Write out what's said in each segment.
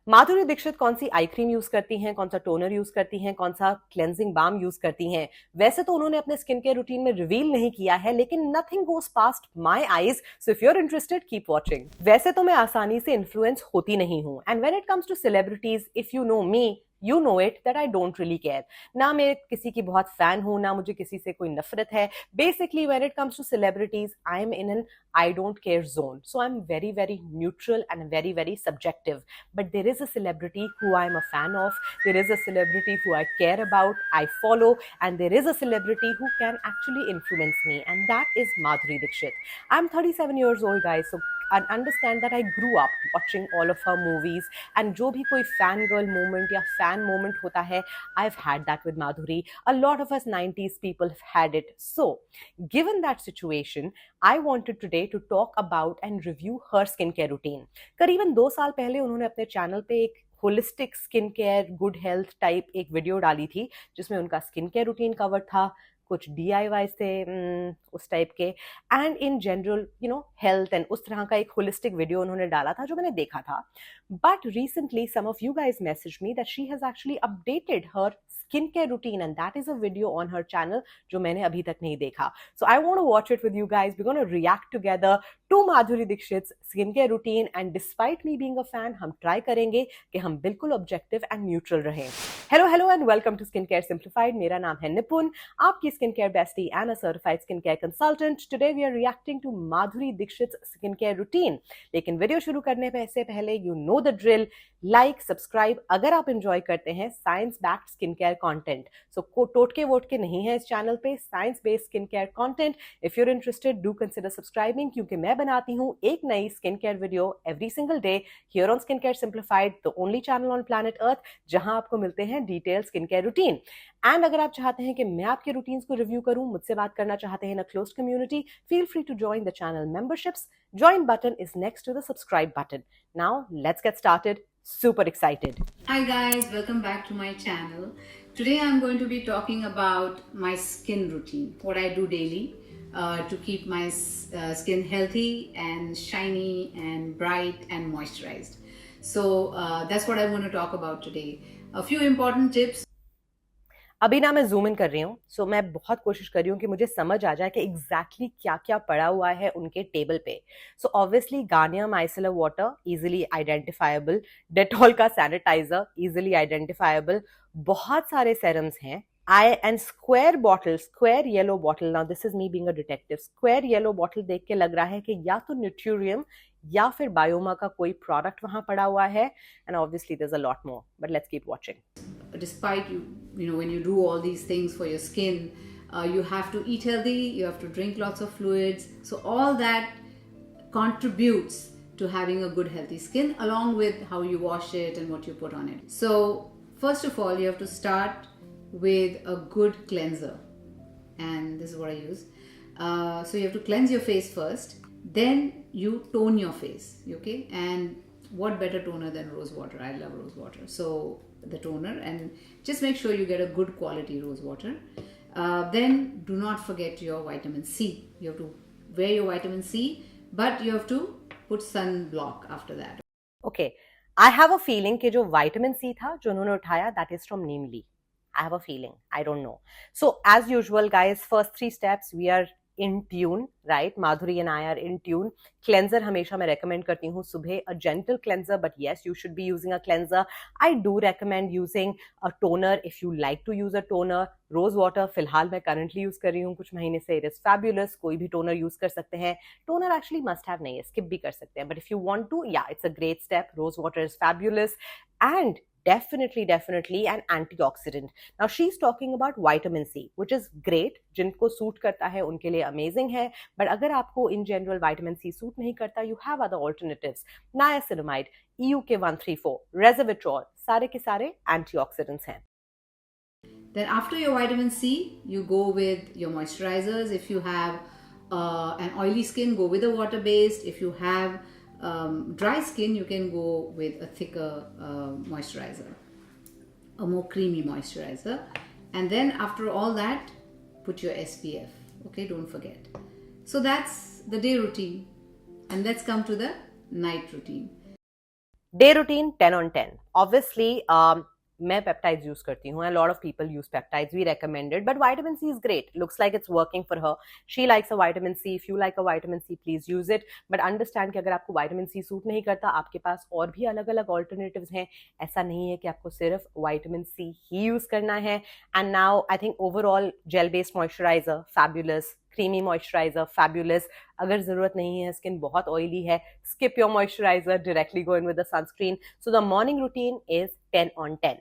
माधुरी दीक्षित कौन सी eye cream use करती हैं, कौन सा टोनर यूज करती हैं, कौन सा क्लेंजिंग बाम यूज करती हैं, वैसे तो उन्होंने अपने स्किन केयर रूटीन में रिवील नहीं किया है, लेकिन nothing goes past my eyes, so if you are interested keep watching. वैसे तो मैं आसानी से इन्फ्लुएंस होती नहीं हूं, and when it comes to celebrities, if you know me, you know it that I don't really care. ना मैं किसी की बहुत फैन हूं, ना मुझे किसी से कोई नफरत है। Basically when it comes to celebrities, I am in an I don't care zone. So I'm very, very neutral and very, very subjective. But there is a celebrity who I'm a fan of. There is a celebrity who I care about, I follow, and there is a celebrity who can actually influence me. And that is Madhuri Dixit. I'm 37 years old, guys. So and understand that I grew up watching all of her movies. And जो भी कोई fan girl moment या fan moment होता है, I've had that with Madhuri. A lot of us 90s people have had it. So, given that situation, I wanted today to talk about and review her skincare routine. करीबन 2 साल पहले उन्होंने अपने channel पे एक holistic skin care good health type एक video डाली थी, जिसमें उनका स्किन केयर रूटीन कवर था, कुछ DIYs थे उस टाइप के, and in general health and उस तरह का एक होलिस्टिक वीडियो उन्होंने डाला था जो मैंने देखा था. But recently some of you guys message me that she has actually updated her skin care routine, and that is a video on her channel जो मैंने अभी तक नहीं देखा. So I want to watch it with you guys. We're going to react together to Madhuri Dixit's skincare routine, and despite me being a fan, हम try करेंगे कि हम बिल्कुल objective and neutral रहें. Hello and welcome to Skincare Simplified. मेरा नाम है निपुन, आपकी skincare bestie and a certified skincare consultant. Today we are reacting to Madhuri Dixit's skincare routine. लेकिन वीडियो शुरू करने से पहले you know the drill. Like, subscribe अगर आप enjoy करते हैं science backed skincare content. So टोटके वोटके नहीं है इस चैनल पे, science based skincare content. If you're interested, do consider subscribing, क्योंकि मैं बनाती हूँ एक नई skincare video every single day here on Skincare Simplified, the only channel on planet Earth जहां आपको मिलते हैं detailed skincare routine. And अगर आप चाहते हैं कि मैं आपके routines को review करूं, मुझसे बात करना चाहते हैं in a closed community, feel free to join the channel memberships. Join button is next to the subscribe button. Now let's get started. Super excited. Hi guys, welcome back to my channel. Today I'm going to be talking about my skin routine, what I do daily to keep my skin healthy and shiny and bright and moisturized. So that's what I want to talk about today. A few important tips. अभी ना मैं zoom in कर रही हूँ, सो मैं बहुत कोशिश कर रही हूँ कि मुझे समझ आ जाए कि एग्जैक्टली क्या क्या पड़ा हुआ है उनके टेबल पे. So obviously Garnier micellar water easily identifiable, Dettol का सैनिटाइजर इजीली आइडेंटिफाइबल, बहुत सारे सेरम्स हैं, I and square bottle, square yellow bottle. Now this is me being a detective. Square yellow bottle देख के लग रहा है कि या तो न्यूट्रियम या फिर बायोमा का कोई प्रोडक्ट वहां पड़ा हुआ है, and obviously there is a lot more, but let's keep watching. Despite when you do all these things for your skin, you have to eat healthy, you have to drink lots of fluids, so all that contributes to having a good healthy skin, along with how you wash it and what you put on it. So first of all, you have to start with a good cleanser, and this is what I use. So you have to cleanse your face first, then you tone your face, okay? And what better toner than rose water? I love rose water. So the toner, and just make sure you get a good quality rose water. Then do not forget your vitamin C. You have to wear your vitamin C, but you have to put sunblock after that. Okay, I have a feeling कि जो vitamin C था जो उन्होंने उठाया, that is from neem leaf. I have a feeling, I don't know. So as usual guys, first 3 steps we are in tune, right? Madhuri and I are in tune. Cleanser हमेशा मैं recommend करती हूँ सुबह, a gentle cleanser, but yes, you should be using a cleanser. I do recommend using a toner if you like to use a toner. Rose water फिलहाल मैं currently use कर रही हूँ कुछ महीने से, it is fabulous. कोई भी toner use कर सकते हैं. Toner actually must have नहीं है, skip भी कर सकते हैं, but if you want to, yeah, it's a great step. Rose water is fabulous and definitely an antioxidant. Now she's talking about vitamin C, which is great. जिनको suit करता है उनके लिए अमेजिंग है, बट अगर आपको in general vitamin C suit नहीं करता, you have other alternatives. Niacinamide, EUK 134, resveratrol, सारे के सारे एंटीऑक्सीडेंट्स हैं. Then after your vitamin C, you go with your moisturizers. If you have an oily skin, go with a water-based. If you have dry skin, you can go with a thicker moisturizer, a more creamy moisturizer. And then after all that, put your SPF, okay? Don't forget. So that's the day routine, and let's come to the night routine. Day routine 10 on 10. Obviously, मैं peptides use करती हूँ. A lot of people use peptides. We recommend it, but vitamin C is great. Looks like it's working for her. She likes a vitamin C. If you like a vitamin C, please use it. But understand कि अगर आपको vitamin C suit नहीं करता, आपके पास और भी अलग अलग alternatives हैं. ऐसा नहीं है कि आपको सिर्फ vitamin C ही यूज करना है. And now I think overall gel based moisturizer fabulous. Creamy moisturiser fabulous. अगर जरूरत नहीं है, स्किन बहुत ऑयली है, skip your moisturizer, directly go in with the sunscreen. So the morning routine is 10 on 10.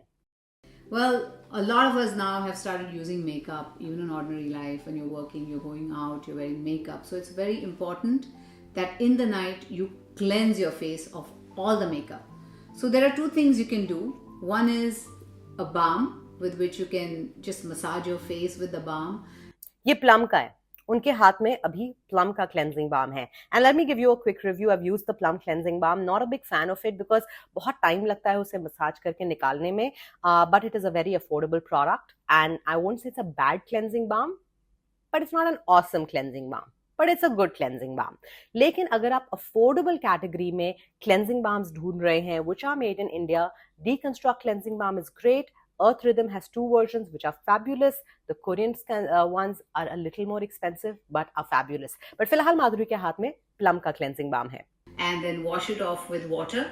Well, a lot of us now have started using makeup, even in ordinary life. When you're working, you're going out, you're wearing makeup. So it's very important that in the night you cleanse your face of all the makeup. So there are two things you can do. One is a balm with which you can just massage your face with the balm. ये plum का है. उनके हाथ में अभी plum का cleansing balm है. And let me give you a quick review. I used the plum cleansing balm. Not a big fan of it because बहुत टाइम लगता है उसे मसाज करके निकालने में, but it is a very affordable product and I won't say it's a bad cleansing balm, but it's not an awesome cleansing balm, but it's a good cleansing balm. लेकिन अगर आप affordable category में cleansing balms ढूंढ रहे हैं which are made in India, deconstruct cleansing balm is great. Earth Rhythm has two versions which are fabulous. The Korean ones are a little more expensive but are fabulous. But फिलहाल माधुरी के हाथ में plum का cleansing balm है. And then wash it off with water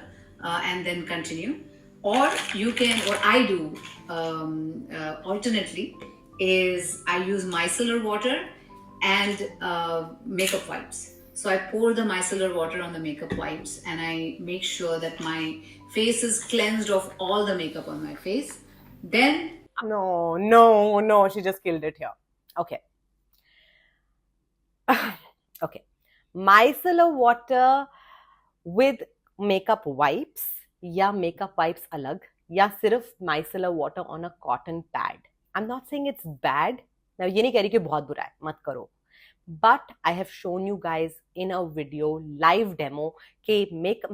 and then continue. Or you can, what I do alternately is I use micellar water and makeup wipes. So I pour the micellar water on the makeup wipes and I make sure that my face is cleansed of all the makeup on my face. Then no, she just killed it here. Okay. Okay. Micellar water with makeup wipes या makeup wipes अलग या सिर्फ micellar water on a cotton pad. I'm not saying it's bad. मैं ये नहीं कह रही कि बहुत बुरा है, मत करो. But I have shown you guys in a video live demo कि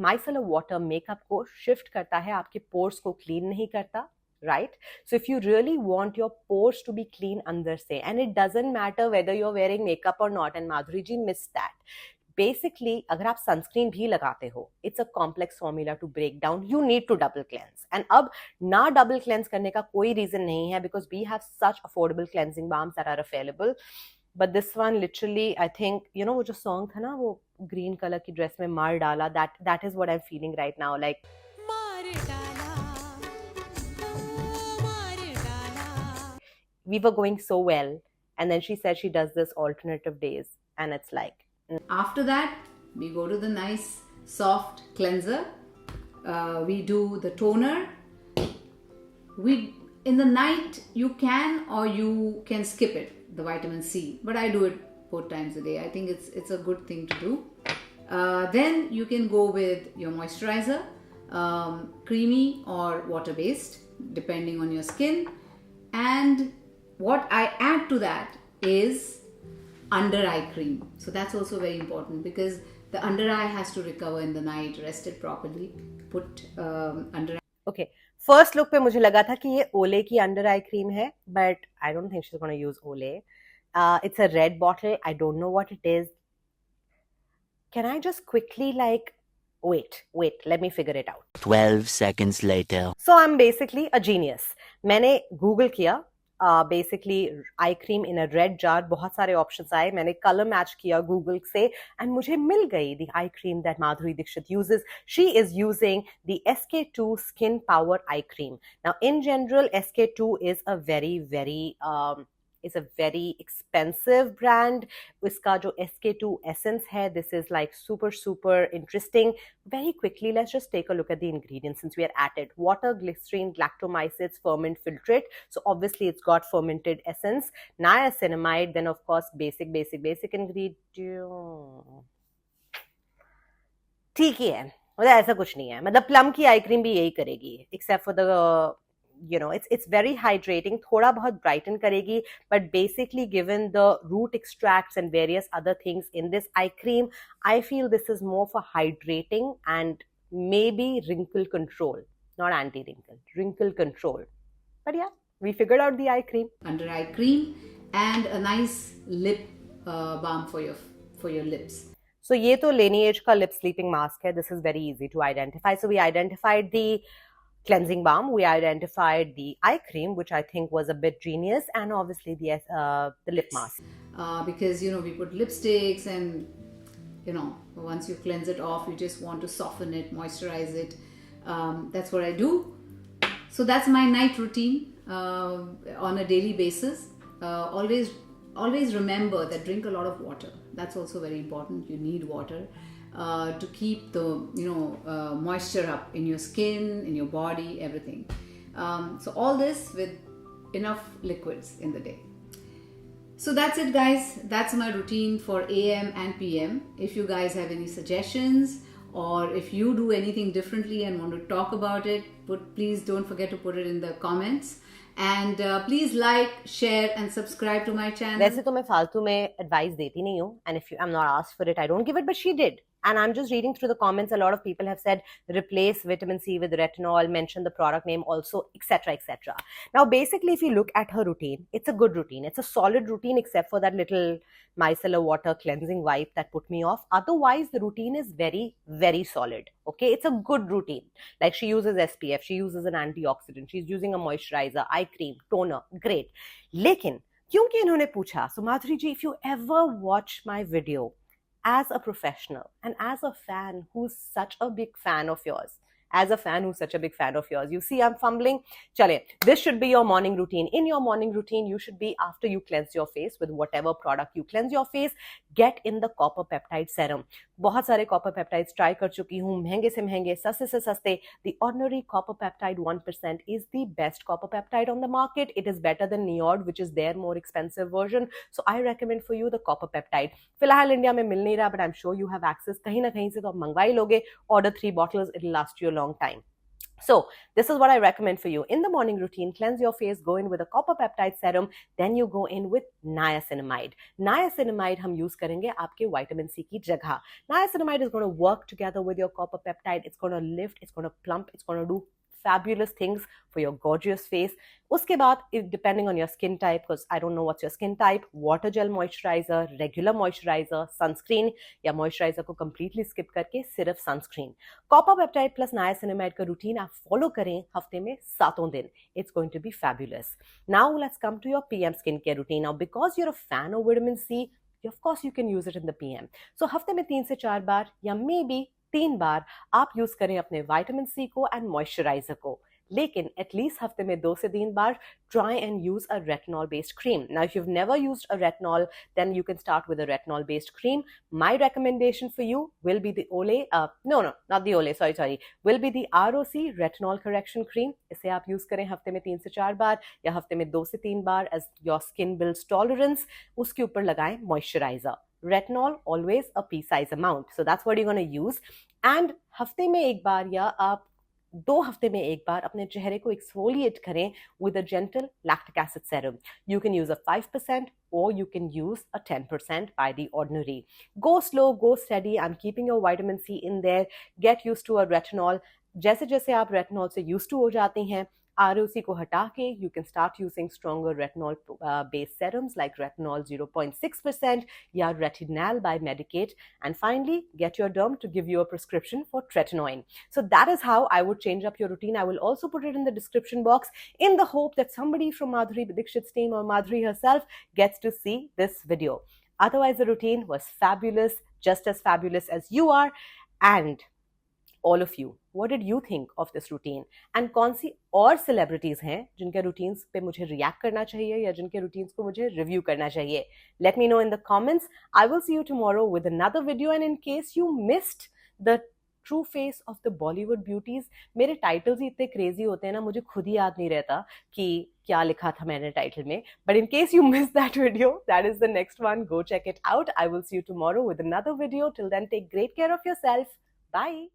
micellar water makeup को shift करता है, आपके pores को clean नहीं करता. Right? So if you really want your pores to be clean अंदर से, and it doesn't matter whether you're wearing makeup or not, and Madhuri ji missed that. Basically, अगर आप sunscreen भी लगाते हो, it's a complex formula to break down. You need to double cleanse. And अब ना double cleanse करने का कोई reason नहीं है because we have such affordable cleansing balms that are available. But this one literally, I think, you know, वो जो song था ना, वो green color की dress में मार डाला, that is what I'm feeling right now. Like we were going so well, and then she said she does this alternative days, and it's like after that we go to the nice soft cleanser. We do the toner. In the night you can, or you can skip it, the vitamin C, but I do it 4 times a day. I think it's a good thing to do. Then you can go with your moisturizer, creamy or water based depending on your skin. And what I add to that is under eye cream. So that's also very important because the under eye has to recover in the night, rest it properly. Put under eye. Okay, first look पे मुझे लगा था कि ये ओले की under eye cream है, but I don't think she's going to use Olay. It's a red bottle. I don't know what it is. Can I just quickly wait, let me figure it out. 12 seconds later. So I'm basically a genius. मैंने Google किया, basically eye cream in a red jar. बहुत सारे options आए, मैंने colour match किया Google से एंड मुझे मिल गई the eye cream that Madhuri Dixit uses. She is using the SK2 skin power eye cream. Now in general SK2 is a very is a very expensive brand. इसका जो SK2 essence है, this is like super interesting. Very quickly, let's just take a look at the ingredients since we are at it. Water, glycerine, lactomyces, ferment filtrate. So obviously it's got fermented essence. Niacinamide, then of course basic ingredient. ठीक ही है, मतलब ऐसा कुछ नहीं है. मतलब plum की eye cream भी यही करेगी, except for the it's very hydrating, thoda bahut brighten karegi, but basically given the root extracts and various other things in this eye cream, I feel this is more for hydrating and maybe wrinkle control, not anti-wrinkle, wrinkle control. But yeah, we figured out the eye cream. Under eye cream and a nice lip balm for your lips. So ये तो Lineage का lip sleeping mask है. This is very easy to identify. So we identified the cleansing balm, we identified the eye cream, which I think was a bit genius, and obviously the lip mask. Because we put lipsticks, and once you cleanse it off, you just want to soften it, moisturize it. That's what I do. So that's my night routine on a daily basis. Always remember that drink a lot of water. That's also very important. You need water to keep the moisture up in your skin, in your body, everything. So all this with enough liquids in the day. So that's it, guys. That's my routine for AM and PM. If you guys have any suggestions, or if you do anything differently and want to talk about it, please don't forget to put it in the comments. And please like, share and subscribe to my channel. वैसे तो मैं फालतू में advice देती नहीं हूँ, and if I'm not asked for it, I don't give it, but she did. And I'm just reading through the comments. A lot of people have said replace vitamin C with retinol, mention the product name also, etc., etc. Now, basically, if you look at her routine, it's a good routine. It's a solid routine, except for that little micellar water cleansing wipe that put me off. Otherwise, the routine is very, very solid. Okay, it's a good routine. Like, she uses SPF, she uses an antioxidant, she's using a moisturizer, eye cream, toner, great. लेकिन क्योंकि इन्होंने पूछा, so Madhuri ji, if you ever watch my video as a professional and as a fan who's such a big fan of yours, you see I'm fumbling. Chale, this should be your morning routine. In your morning routine, you should be, after you cleanse your face with whatever product you cleanse your face, get in the copper peptide serum. बहुत सारे copper peptides try कर चुकी हूँ, महंगे से महंगे, सस्ते से सस्ते. The ordinary copper peptide 1% is the best copper peptide on the market. It is better than Niord, which is their more expensive version. So I recommend for you the copper peptide. फिलहाल India में मिल नहीं रहा, but I'm sure you have access. कहीं ना कहीं से तो आप मंगवा ही लोगे. Order 3 bottles, it'll last you a long time. So this is what I recommend for you. In the morning routine, cleanse your face, go in with a copper peptide serum, then you go in with niacinamide. Niacinamide हम use करेंगे आपके vitamin C की जगह. Niacinamide is going to work together with your copper peptide. It's going to lift, it's going to plump, it's going to do fabulous things for your gorgeous face. उसके बाद, depending on your skin type, because I don't know what's your skin type, water gel moisturizer, regular moisturizer, sunscreen, या moisturizer को completely skip करके सिर्फ sunscreen. Copper peptide plus niacinamide का routine आप follow करें हफ्ते में 7 दिन. It's going to be fabulous. Now let's come to your PM skincare routine. Now, because you're a fan of vitamin C, of course you can use it in the PM. So हफ्ते में 3 से 4 बार या maybe 3 बार आप use करें अपने vitamin C को and moisturiser को. लेकिन एटलीस्ट हफ्ते में 2 से 3 बार try and use a retinol based cream. Now, if you've never used a retinol, then you can start with a retinol based cream. My recommendation for you will be the Olay, not the Olay, sorry, will be the ROC retinol correction cream. इसे आप use करें हफ्ते में 3 से 4 बार या हफ्ते में 2 से 3 बार as your skin builds tolerance. उसके ऊपर लगाएं moisturiser. Retinol always a pea size amount, so that's what you're going to use. And हफ्ते में एक बार या आप 2 हफ्ते में एक बार अपने चेहरे को exfoliate करें with a gentle lactic acid serum. You can use a 5% or you can use a 10% by the ordinary. Go slow, go steady. I'm keeping your vitamin C in there. Get used to a retinol. जैसे जैसे आप retinol से used to हो जाती हैं, ROC को हटा के you can start using stronger retinol based serums like retinol 0.6% या retinal by Medicate, and finally get your derm to give you a prescription for tretinoin. So that is how I would change up your routine. I will also put it in the description box in the hope that somebody from Madhuri Dixit's team or Madhuri herself gets to see this video. Otherwise, the routine was fabulous, just as fabulous as you are. And all of you, what did you think of this routine? And कौन सी और celebrities हैं जिनके routines पे मुझे react करना चाहिए या जिनके routines को मुझे review करना चाहिए? Let me know in the comments. I will see you tomorrow with another video. And in case you missed the true face of the Bollywood beauties, मेरे titles ही इतने crazy होते हैं ना, मुझे खुद ही याद नहीं रहता कि क्या लिखा था मैंने title में. But in case you missed that video, that is the next one. Go check it out. I will see you tomorrow with another video. Till then, take great care of yourself. Bye.